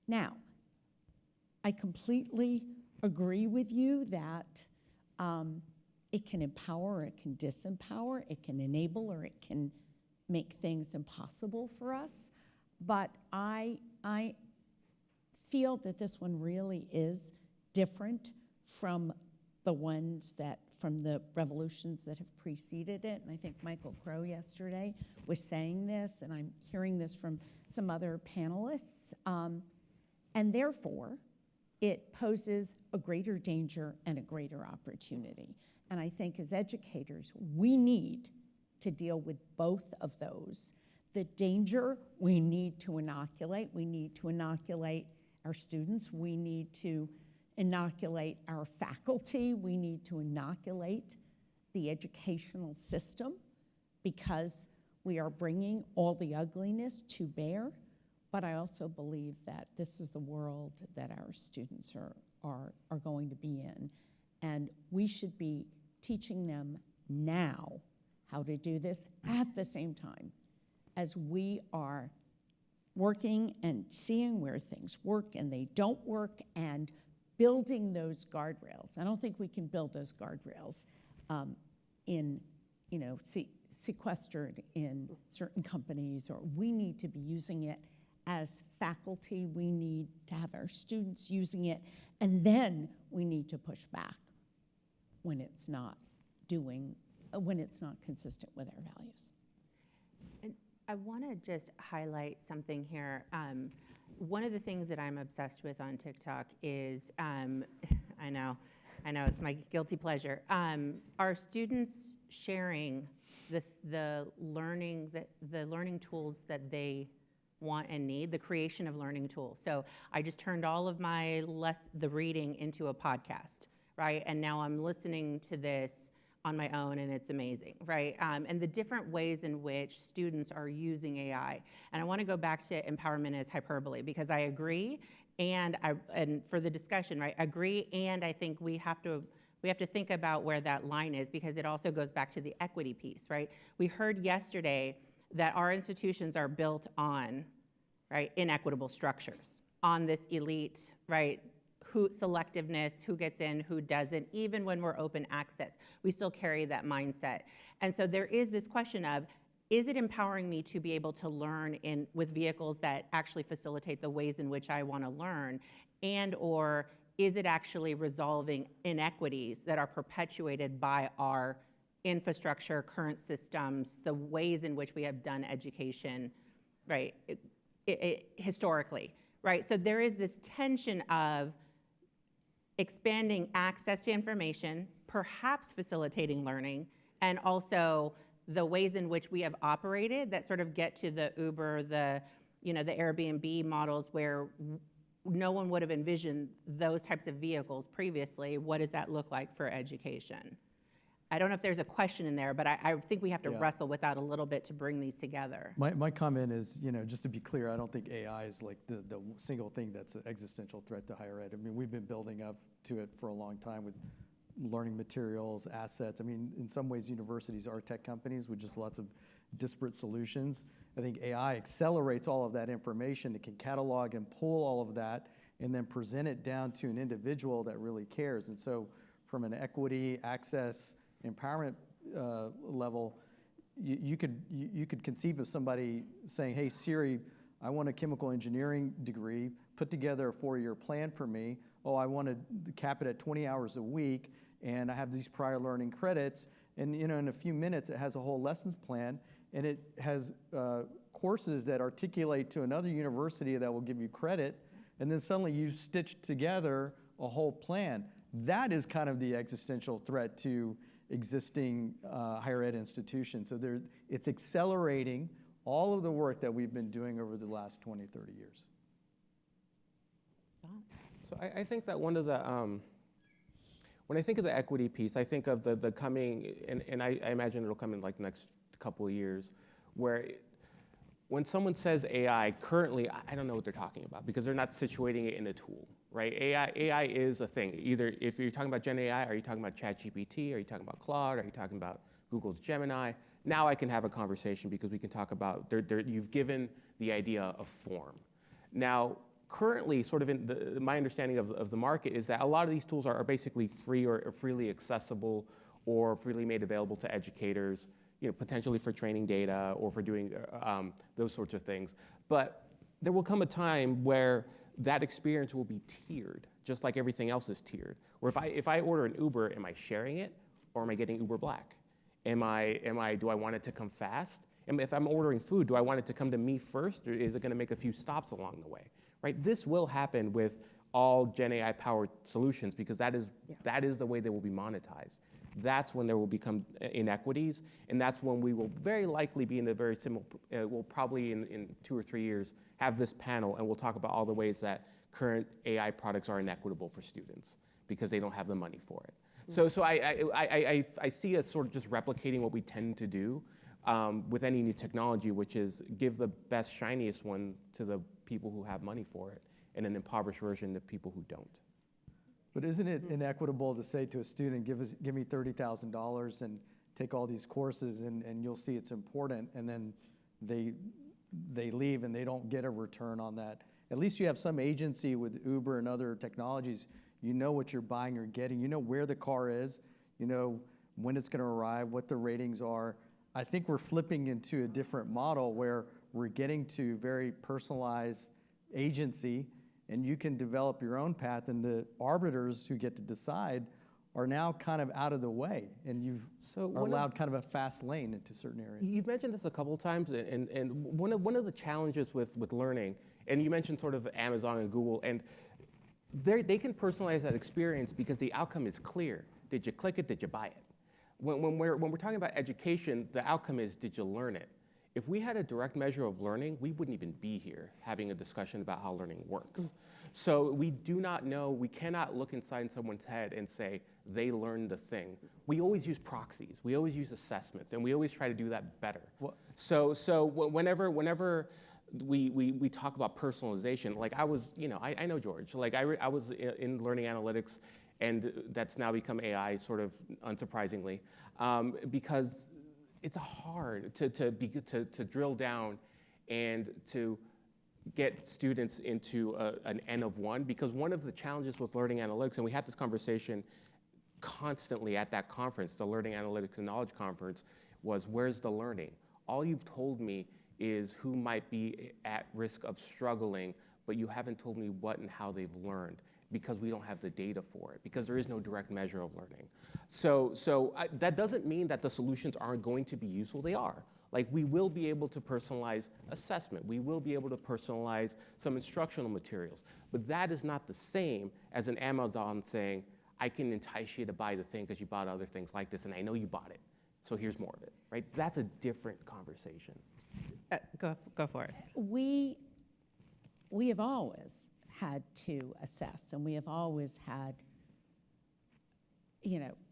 Now, I completely agree with you that it can empower, it can disempower, it can enable, or it can make things impossible for us. But I feel that this one really is different from the revolutions that have preceded it. And I think Michael Crow yesterday was saying this, and I'm hearing this from some other panelists. And therefore, it poses a greater danger and a greater opportunity. And I think as educators, we need to deal with both of those. The danger we need to inoculate. We need to inoculate our students. We need to inoculate our faculty. We need to inoculate the educational system, because we are bringing all the ugliness to bear. But I also believe that this is the world that our students are going to be in. And we should be teaching them now how to do this at the same time as we are working and seeing where things work and they don't work, and building those guardrails. I don't think we can build those guardrails sequestered in certain companies, or we need to be using it as faculty. We need to have our students using it, and then we need to push back when it's not consistent with our values. And I want to just highlight something here. One of the things that I'm obsessed with on TikTok is, I know it's my guilty pleasure. Are students sharing the learning tools that they want and need, the creation of learning tools. So I just turned all of the reading into a podcast, right? And now I'm listening to this on my own, and it's amazing, right? And the different ways in which students are using AI. And I want to go back to empowerment as hyperbole, because I agree, and for the discussion, right? Agree, and I think we have to think about where that line is, because it also goes back to the equity piece, right? We heard yesterday that our institutions are built on, right, inequitable structures, on this elite, right, selectiveness, who gets in, who doesn't. Even when we're open access, we still carry that mindset. And so there is this question of, is it empowering me to be able to learn with vehicles that actually facilitate the ways in which I want to learn, and or is it actually resolving inequities that are perpetuated by our infrastructure, current systems, the ways in which we have done education, right, historically, right? So there is this tension of expanding access to information, perhaps facilitating learning, and also the ways in which we have operated that sort of get to the Uber, the Airbnb models where no one would have envisioned those types of vehicles previously. What does that look like for education? I don't know if there's a question in there, but I think we have to wrestle with that a little bit to bring these together. My comment is, just to be clear, I don't think AI is like the single thing that's an existential threat to higher ed. I mean, we've been building up to it for a long time with learning materials, assets. I mean, in some ways, universities are tech companies with just lots of disparate solutions. I think AI accelerates all of that information. It can catalog and pull all of that and then present it down to an individual that really cares. And so from an equity, access, empowerment level, you could conceive of somebody saying, hey, Siri, I want a chemical engineering degree, put together a 4-year plan for me. Oh, I want to cap it at 20 hours a week, and I have these prior learning credits. And in a few minutes, it has a whole lessons plan, and it has courses that articulate to another university that will give you credit, and then suddenly you stitch together a whole plan. That is kind of the existential threat to existing higher ed institutions. So it's accelerating all of the work that we've been doing over the last 20, 30 years. So I think that one of the, when I think of the equity piece, I think of the coming, and I imagine it'll come in like the next couple of years, where when someone says AI, currently, I don't know what they're talking about because they're not situating it in a tool, right? AI is a thing. Either if you're talking about Gen AI, are you talking about ChatGPT? Are you talking about Claude? Are you talking about Google's Gemini? Now I can have a conversation because we can talk about, you've given the idea of form. Now, currently, sort of my understanding of the market is that a lot of these tools are basically free or freely accessible or freely made available to educators, potentially for training data or for doing those sorts of things. But there will come a time where that experience will be tiered, just like everything else is tiered. Where if I order an Uber, am I sharing it or am I getting Uber Black? Do I want it to come fast? And if I'm ordering food, do I want it to come to me first, or is it going to make a few stops along the way? Right? This will happen with all Gen AI powered solutions because that is the way they will be monetized. That's when there will become inequities, and that's when we will very likely be in the very similar, we'll probably in 2 or 3 years have this panel, and we'll talk about all the ways that current AI products are inequitable for students because they don't have the money for it. So I see us sort of just replicating what we tend to do with any new technology, which is give the best, shiniest one to the people who have money for it, and an impoverished version to people who don't. But isn't it inequitable to say to a student, give me $30,000 and take all these courses and you'll see it's important, and then they leave and they don't get a return on that? At least you have some agency with Uber and other technologies. You know what you're buying or getting. You know where the car is. You know when it's going to arrive, what the ratings are. I think we're flipping into a different model where we're getting to very personalized agency, and you can develop your own path, and the arbiters who get to decide are now kind of out of the way, and you've allowed kind of a fast lane into certain areas. You've mentioned this a couple of times, and one of the challenges with learning, and you mentioned sort of Amazon and Google, and they can personalize that experience because the outcome is clear. Did you click it? Did you buy it? When we're talking about education, the outcome is, did you learn it? If we had a direct measure of learning, we wouldn't even be here having a discussion about how learning works. So we do not know, we cannot look inside someone's head and say, they learned the thing. We always use proxies, we always use assessments, and we always try to do that better. So whenever we talk about personalization, like I was, I know George, like I was in learning analytics, and that's now become AI, sort of unsurprisingly, because it's hard to drill down and to get students into an N of 1, because one of the challenges with learning analytics, and we had this conversation constantly at that conference, the Learning Analytics and Knowledge Conference, was where's the learning? All you've told me is who might be at risk of struggling, but you haven't told me what and how they've learned, because we don't have the data for it, because there is no direct measure of learning. So that doesn't mean that the solutions aren't going to be useful. They are. Like, we will be able to personalize assessment. We will be able to personalize some instructional materials. But that is not the same as an Amazon saying, I can entice you to buy the thing because you bought other things like this, and I know you bought it so here's more of it, right? That's a different conversation. Go for it. We have always had to assess, and we have always had,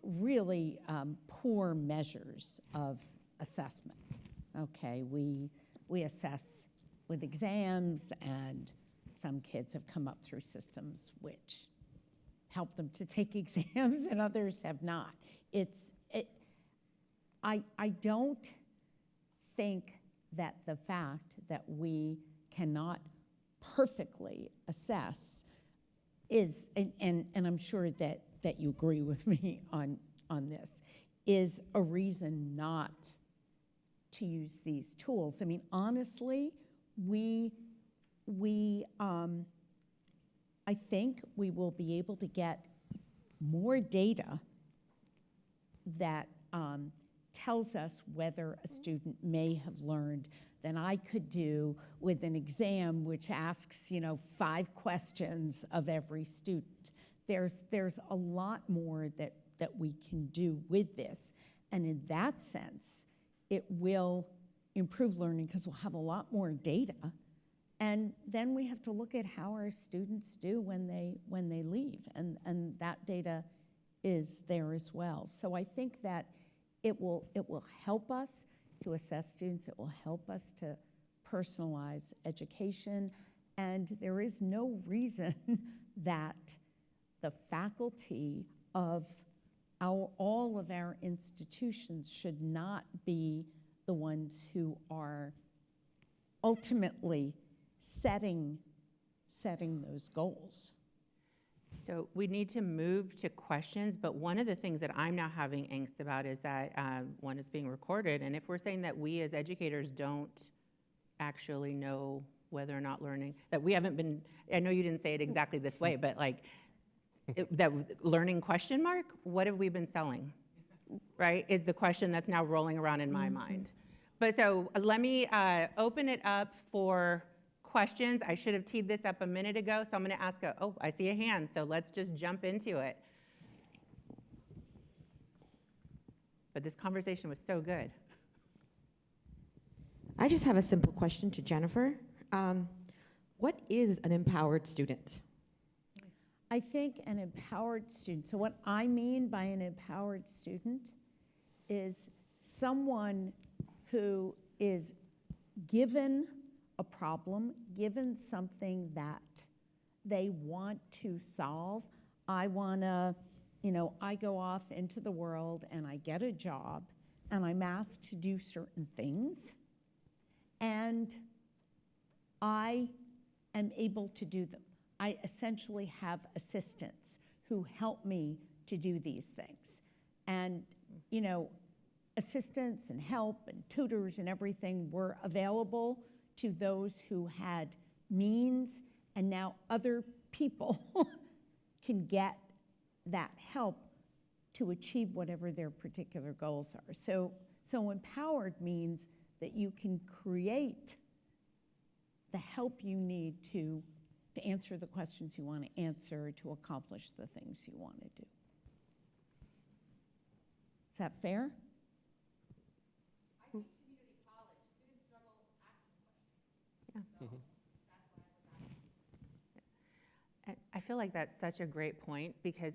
really poor measures of assessment. Okay, we assess with exams, and some kids have come up through systems which help them to take exams, and others have not. I don't think that the fact that we cannot perfectly assess is, and I'm sure that you agree with me on this, is a reason not to use these tools. I mean, honestly, I think we will be able to get more data that tells us whether a student may have learned than I could do with an exam which asks, 5 questions of every student. There's a lot more that we can do with this. And in that sense, it will improve learning because we'll have a lot more data. And then we have to look at how our students do when they leave. And that data is there as well. So I think that it will help us to assess students. It will help us to personalize education. And there is no reason that the faculty of all of our institutions should not be the ones who are ultimately setting those goals. So we need to move to questions, but one of the things that I'm now having angst about is that one is being recorded, and if we're saying that we as educators don't actually know whether or not learning, that we haven't been, I know you didn't say it exactly this way, but like, that learning question mark, what have we been selling, right, is the question that's now rolling around in my mind. But so let me open it up for questions. I should have teed this up a minute ago, so I'm going to ask I see a hand, so let's just jump into it. But this conversation was so good. I just have a simple question to Jennifer. What is an empowered student? I think an empowered student, so what I mean by an empowered student is someone who is given a problem, given something that they want to solve. I go off into the world and I get a job and I'm asked to do certain things and I am able to do them. I essentially have assistants who help me to do these things. And, assistants and help and tutors and everything were available to those who had means, and now other people can get that help to achieve whatever their particular goals are. So empowered means that you can create the help you need to answer the questions you want to answer, to accomplish the things you want to do. Is that fair? I teach community college. Students struggle asking questions. Yeah. I feel like that's such a great point, because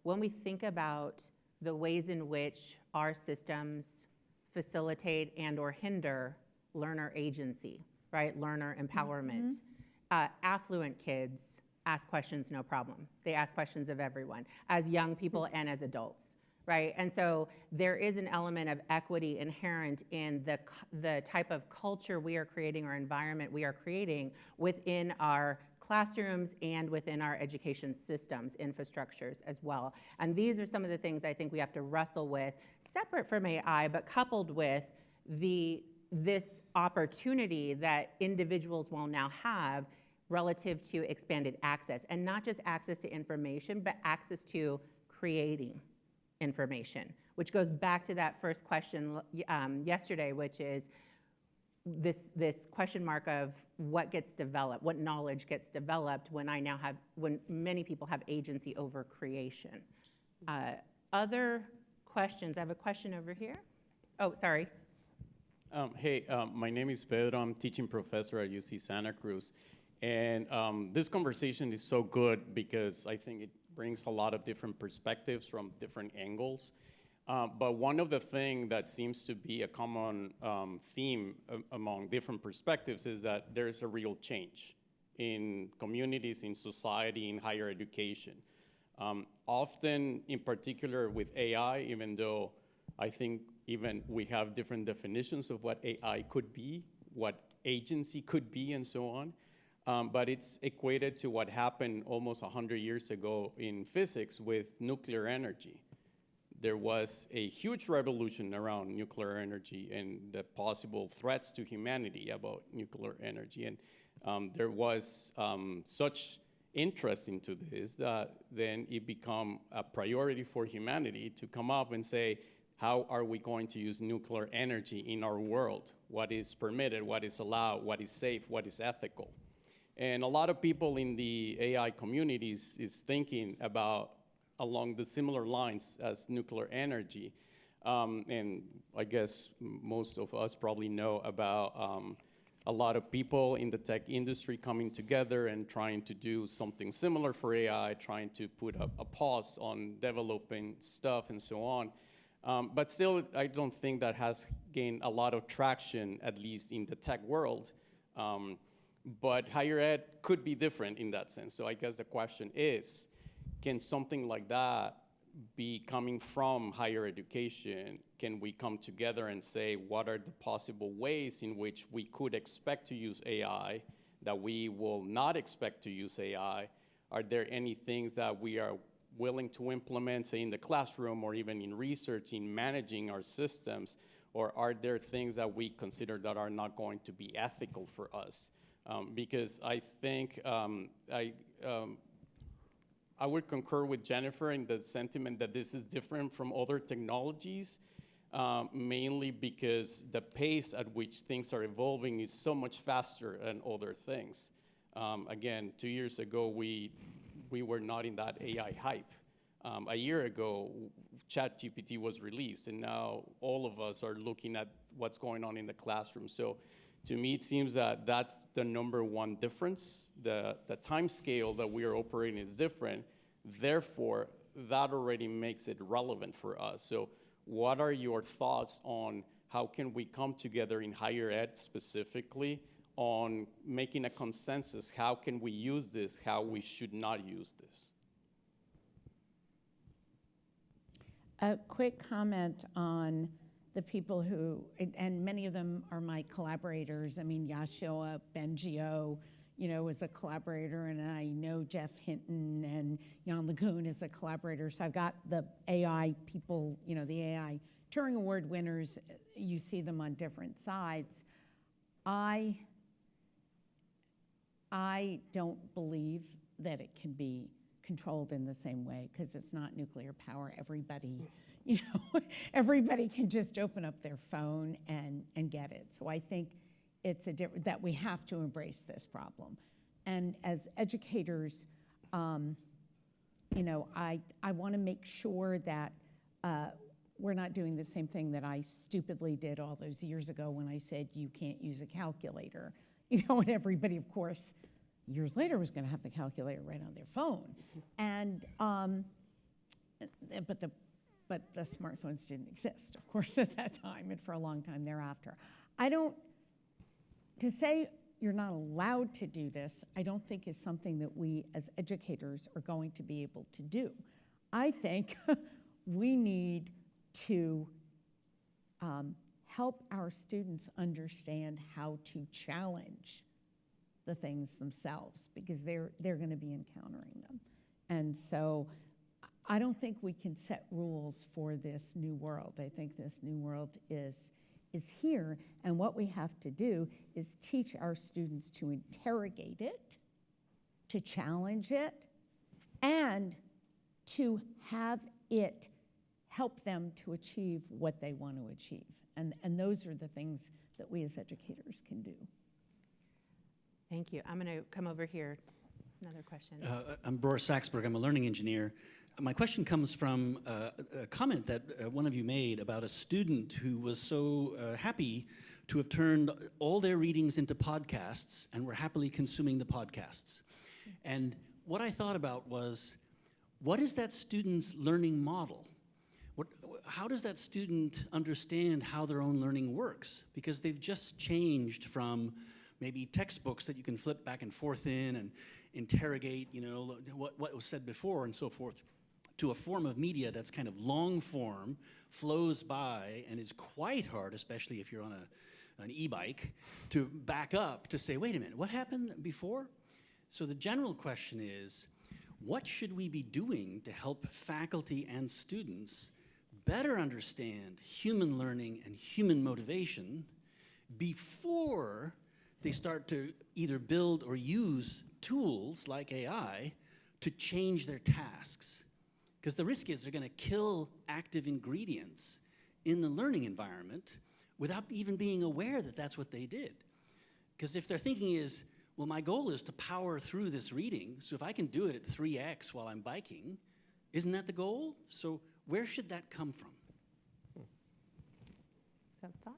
when we think about the ways in which our systems facilitate and or hinder learner agency, right? Learner empowerment. Affluent kids ask questions no problem. They ask questions of everyone, as young people and as adults, right? And so there is an element of equity inherent in the type of culture we are creating, or environment we are creating within our classrooms and within our education systems, infrastructures as well. And these are some of the things I think we have to wrestle with, separate from AI, but coupled with this opportunity that individuals will now have relative to expanded access, and not just access to information, but access to creating information, which goes back to that first question yesterday, which is this question mark of what gets developed, what knowledge gets developed when when many people have agency over creation. Other questions? I have a question over here. Oh, sorry. Hey, my name is Pedro. I'm teaching professor at UC Santa Cruz. And this conversation is so good because I think it brings a lot of different perspectives from different angles. But one of the things that seems to be a common theme among different perspectives is that there's a real change in communities, in society, in higher education. Often, in particular with AI, even though I think even we have different definitions of what AI could be, what agency could be, and so on. But it's equated to what happened almost 100 years ago in physics with nuclear energy. There was a huge revolution around nuclear energy and the possible threats to humanity about nuclear energy. And there was such interest into this that then it became a priority for humanity to come up and say, how are we going to use nuclear energy in our world? What is permitted, what is allowed, what is safe, what is ethical? And a lot of people in the AI communities is thinking about along the similar lines as nuclear energy. And I guess most of us probably know about a lot of people in the tech industry coming together and trying to do something similar for AI, trying to put a pause on developing stuff and so on. But still, I don't think that has gained a lot of traction, at least in the tech world. But higher ed could be different in that sense. So I guess the question is, can something like that be coming from higher education? Can we come together and say, what are the possible ways in which we could expect to use AI, that we will not expect to use AI? Are there any things that we are willing to implement, say, in the classroom or even in research, in managing our systems? Or are there things that we consider that are not going to be ethical for us? Because I think I would concur with Jennifer in the sentiment that this is different from other technologies, mainly because the pace at which things are evolving is so much faster than other things. Again, 2 years ago, we were not in that AI hype. A year ago, ChatGPT was released, and now all of us are looking at what's going on in the classroom. So to me, it seems that that's the number one difference. The time scale that we are operating is different. Therefore, that already makes it relevant for us. So what are your thoughts on how can we come together in higher ed specifically on making a consensus? How can we use this? How we should not use this? A quick comment on the people who, and many of them are my collaborators. I mean, Yashua Bengio, is a collaborator, and I know Jeff Hinton and Jan Lagoon is a collaborator. So I've got the AI people, the AI Turing Award winners. You see them on different sides. I don't believe that it can be controlled in the same way because it's not nuclear power. Everybody can just open up their phone and get it. So I think it's that we have to embrace this problem. And as educators, I want to make sure that we're not doing the same thing that I stupidly did all those years ago when I said you can't use a calculator. And everybody, of course, years later was going to have the calculator right on their phone. And but the smartphones didn't exist, of course, at that time and for a long time thereafter. To say you're not allowed to do this, I don't think is something that we as educators are going to be able to do. I think we need to help our students understand how to challenge the things themselves because they're going to be encountering them. And so I don't think we can set rules for this new world. I think this new world is here, and what we have to do is teach our students to interrogate it, to challenge it, and to have it help them to achieve what they want to achieve. And those are the things that we as educators can do. Thank you. I'm going to come over here. Another question. I'm Boris Saxberg. I'm a learning engineer. My question comes from a comment that one of you made about a student who was so happy to have turned all their readings into podcasts and were happily consuming the podcasts. And what I thought about was, what is that student's learning model? How does that student understand how their own learning works? Because they've just changed from maybe textbooks that you can flip back and forth in and interrogate, you know, what was said before and so forth, to a form of media that's kind of long form, flows by, and is quite hard, especially if you're on an e-bike, to back up to say, wait a minute, what happened before? So the general question is, what should we be doing to help faculty and students better understand human learning and human motivation before they start to either build or use tools like AI to change their tasks? Because the risk is they're going to kill active ingredients in the learning environment without even being aware that that's what they did. Because if their thinking is, well, my goal is to power through this reading, so if I can do it at 3x while I'm biking, isn't that the goal? So where should that come from? Some thoughts?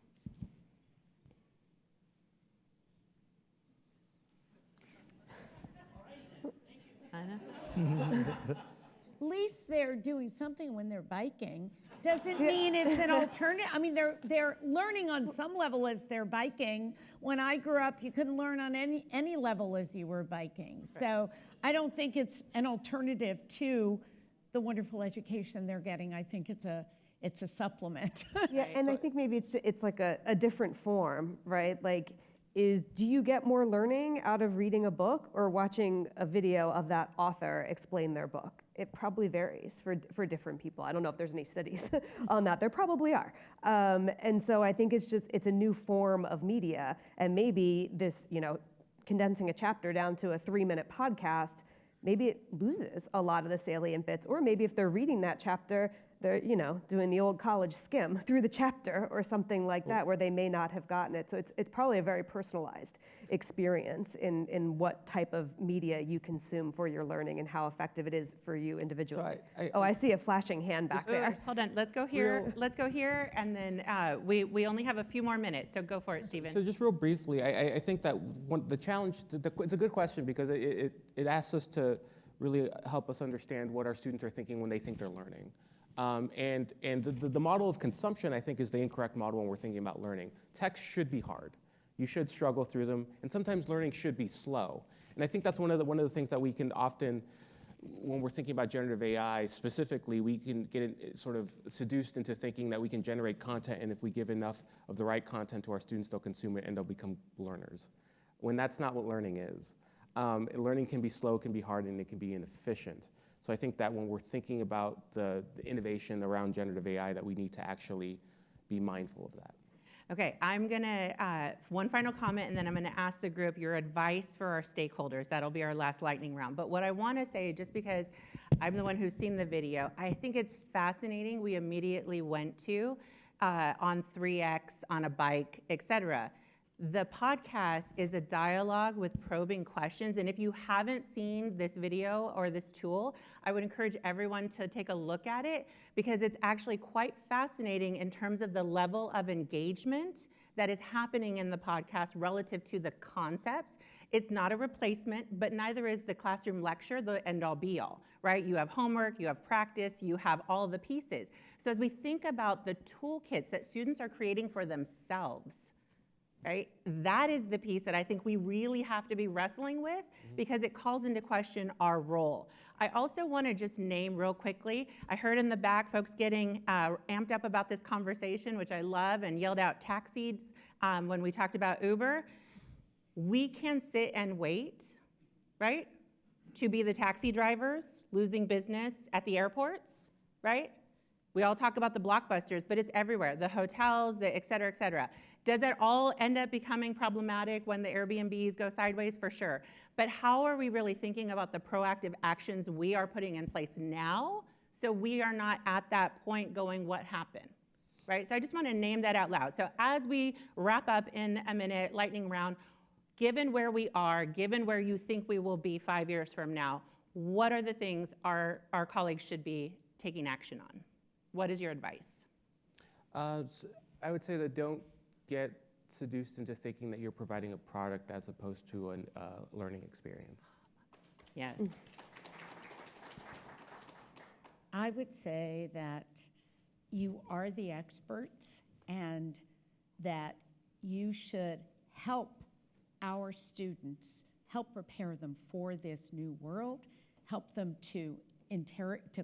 I know. At least they're doing something when they're biking. Doesn't mean it's an alternative. I mean, they're learning on some level as they're biking. When I grew up, you couldn't learn on any level as you were biking. So I don't think it's an alternative to the wonderful education they're getting. I think it's a supplement. Yeah, and I think maybe it's like a different form, right? Like, do you get more learning out of reading a book or watching a video of that author explain their book? It probably varies for different people. I don't know if there's any studies on that. There probably are. And so I think it's a new form of media, and maybe this, condensing a chapter down to a 3-minute podcast, maybe it loses a lot of the salient bits, or maybe if they're reading that chapter, they're, doing the old college skim through the chapter or something like that, where they may not have gotten it. So it's probably a very personalized experience in what type of media you consume for your learning and how effective it is for you individually. So I see a flashing hand back there. Hold on, let's go here. Let's go here, and then we only have a few more minutes, so go for it, Stephen. So just real briefly, I think that the challenge, it's a good question because it asks us to really help us understand what our students are thinking when they think they're learning. And the model of consumption, I think, is the incorrect model when we're thinking about learning. Texts should be hard. You should struggle through them, and sometimes learning should be slow. And I think that's one of the things that we can often, when we're thinking about generative AI specifically, we can get sort of seduced into thinking that we can generate content, and if we give enough of the right content to our students, they'll consume it and they'll become learners. When that's not what learning is. Learning can be slow, can be hard, and it can be inefficient. So I think that when we're thinking about the innovation around generative AI, that we need to actually be mindful of that. Okay, I'm gonna, one final comment, and then I'm gonna ask the group your advice for our stakeholders. That'll be our last lightning round. But what I wanna say, just because I'm the one who's seen the video, I think it's fascinating. We immediately went to on 3X, on a bike, etc. The podcast is a dialogue with probing questions, and if you haven't seen this video or this tool, I would encourage everyone to take a look at it, because it's actually quite fascinating in terms of the level of engagement that is happening in the podcast relative to the concepts. It's not a replacement, but neither is the classroom lecture the end-all be-all, right? You have homework, you have practice, you have all the pieces. So as we think about the toolkits that students are creating for themselves, right? That is the piece that I think we really have to be wrestling with, because it calls into question our role. I also want to just name real quickly, I heard in the back folks getting amped up about this conversation, which I love, and yelled out taxis when we talked about Uber. We can sit and wait, right, to be the taxi drivers losing business at the airports, right? We all talk about the blockbusters, but it's everywhere, the hotels, the et cetera, et cetera. Does it all end up becoming problematic when the Airbnbs go sideways? For sure. But how are we really thinking about the proactive actions we are putting in place now, so we are not at that point going, what happened? Right? So I just want to name that out loud. So as we wrap up in a minute, lightning round, given where we are, given where you think we will be 5 years from now, what are the things our colleagues should be taking action on? What is your advice? I would say that don't get seduced into thinking that you're providing a product as opposed to a learning experience. Yes. I would say that you are the experts and that you should help our students, help prepare them for this new world, help them to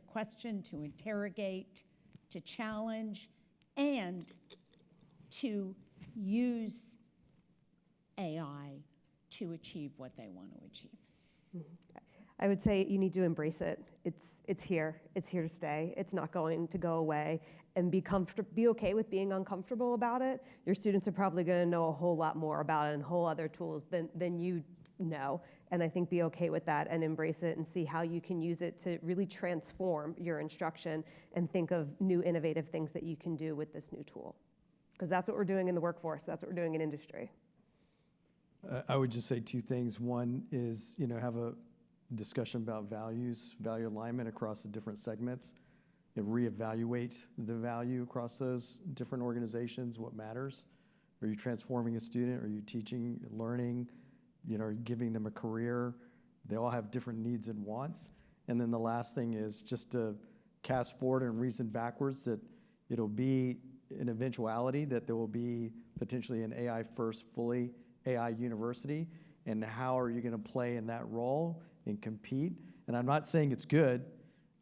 question, to interrogate, to challenge, and to use AI to achieve what they want to achieve. I would say you need to embrace it. It's here. It's here to stay. It's not going to go away. And be okay with being uncomfortable about it. Your students are probably going to know a whole lot more about it and whole other tools than you know. And I think be okay with that and embrace it and see how you can use it to really transform your instruction and think of new innovative things that you can do with this new tool. Because that's what we're doing in the workforce. That's what we're doing in industry. I would just say two things. One is, have a discussion about values, value alignment across the different segments, and reevaluate the value across those different organizations, what matters. Are you transforming a student? Are you teaching, learning, are you giving them a career? They all have different needs and wants. And then the last thing is just to cast forward and reason backwards that it'll be an eventuality that there will be potentially an AI first, fully AI university. And how are you going to play in that role and compete? And I'm not saying it's good.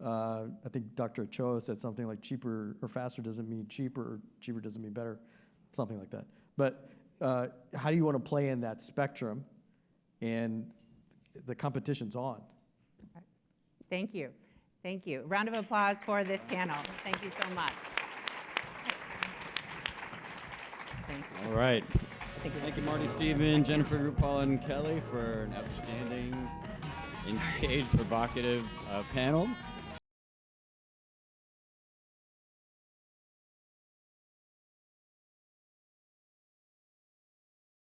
I think Dr. Ochoa said something like cheaper or faster doesn't mean cheaper, or cheaper doesn't mean better, something like that. But how do you want to play in that spectrum? And the competition's on. Thank you. Thank you. Round of applause for this panel. Thank you so much. Thank you. All right. Thank you, Marty, Stephen, Jennifer, Rupal, and Kelly for an outstanding, engaged, provocative panel.